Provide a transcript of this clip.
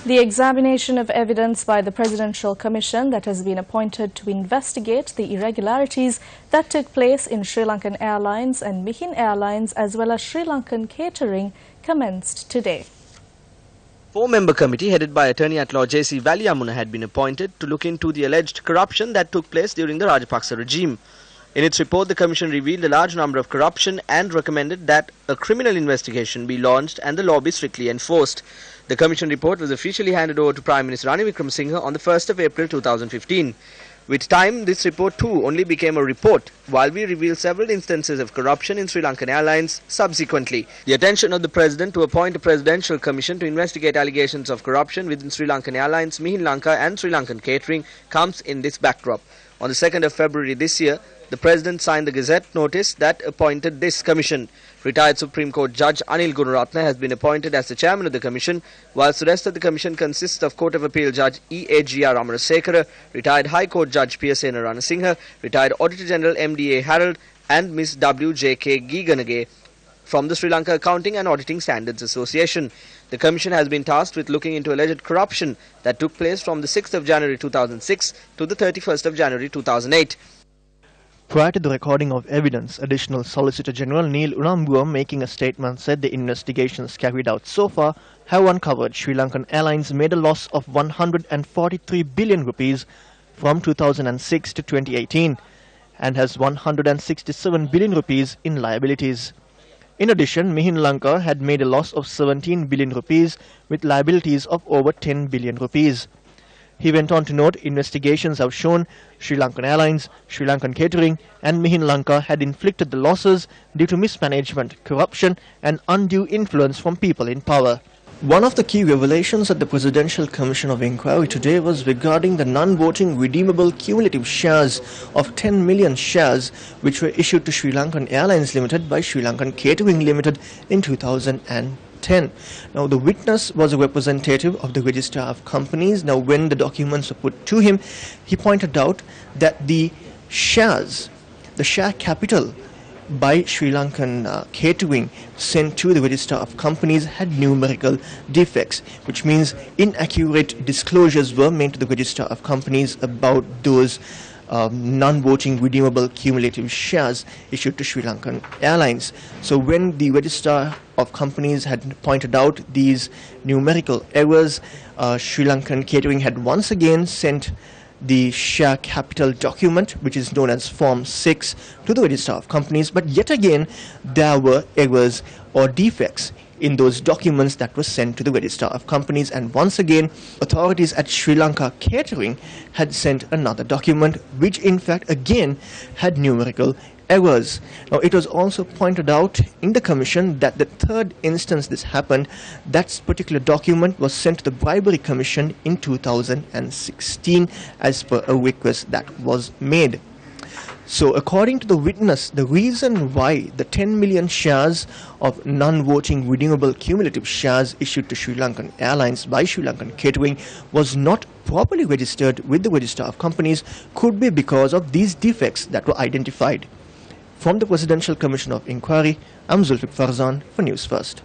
The examination of evidence by the Presidential Commission that has been appointed to investigate the irregularities that took place in SriLankan Airlines and Mihin Airlines as well as SriLankan Catering commenced today. Four-member committee headed by Attorney-at-Law J.C. Valiamuna had been appointed to look into the alleged corruption that took place during the Rajapaksa regime. In its report, the Commission revealed a large number of corruption and recommended that a criminal investigation be launched and the law be strictly enforced. The Commission report was officially handed over to Prime Minister Ranil Wickremesinghe on the 1st of April 2015. With time, this report too only became a report, while we revealed several instances of corruption in SriLankan Airlines subsequently. The attention of the President to appoint a Presidential Commission to investigate allegations of corruption within SriLankan Airlines, Mihin Lanka and SriLankan Catering comes in this backdrop. On the 2nd of February this year, the President signed the Gazette notice that appointed this Commission. Retired Supreme Court Judge Anil Gunaratne has been appointed as the Chairman of the Commission, whilst the rest of the Commission consists of Court of Appeal Judge E.A.G.R. Amarasekara, Retired High Court Judge P.S.A. Naranasinghe, Retired Auditor General M.D.A. Harold and Ms. W.J.K. Giganage from the Sri Lanka Accounting and Auditing Standards Association. The Commission has been tasked with looking into alleged corruption that took place from the 6th of January 2006 to the 31st of January 2008. Prior to the recording of evidence, Additional Solicitor General Neil Unambua, making a statement, said the investigations carried out so far have uncovered Sri Lankan Airlines made a loss of 143 billion rupees from 2006 to 2018 and has 167 billion rupees in liabilities. In addition, Mihin Lanka had made a loss of 17 billion rupees with liabilities of over 10 billion rupees. He went on to note investigations have shown Sri Lankan Airlines, Sri Lankan Catering and Mihin Lanka had inflicted the losses due to mismanagement, corruption and undue influence from people in power. One of the key revelations at the Presidential Commission of Inquiry today was regarding the non-voting redeemable cumulative shares of 10 million shares which were issued to Sri Lankan Airlines Limited by Sri Lankan Catering Limited in 2010. Now, the witness was a representative of the Registrar of Companies. Now, when the documents were put to him, he pointed out that the shares, the share capital by Sri Lankan Catering sent to the Registrar of Companies had numerical defects, which means inaccurate disclosures were made to the Registrar of Companies about those non-voting redeemable cumulative shares issued to Sri Lankan Airlines. So when the Registrar of Companies had pointed out these numerical errors, Sri Lankan Catering had once again sent the share capital document, which is known as Form 6, to the Registrar of Companies, but yet again there were errors or defects in those documents that were sent to the Registrar of Companies, and once again authorities at Sri Lanka Catering had sent another document which in fact again had numerical errors. Now, it was also pointed out in the Commission that the third instance this happened, that particular document was sent to the Bribery Commission in 2016 as per a request that was made. So, according to the witness, the reason why the 10 million shares of non-voting redeemable cumulative shares issued to Sri Lankan Airlines by Sri Lankan Catering was not properly registered with the Registrar of Companies could be because of these defects that were identified. From the Presidential Commission of Inquiry, I'm Zulfiq Farzan for News First.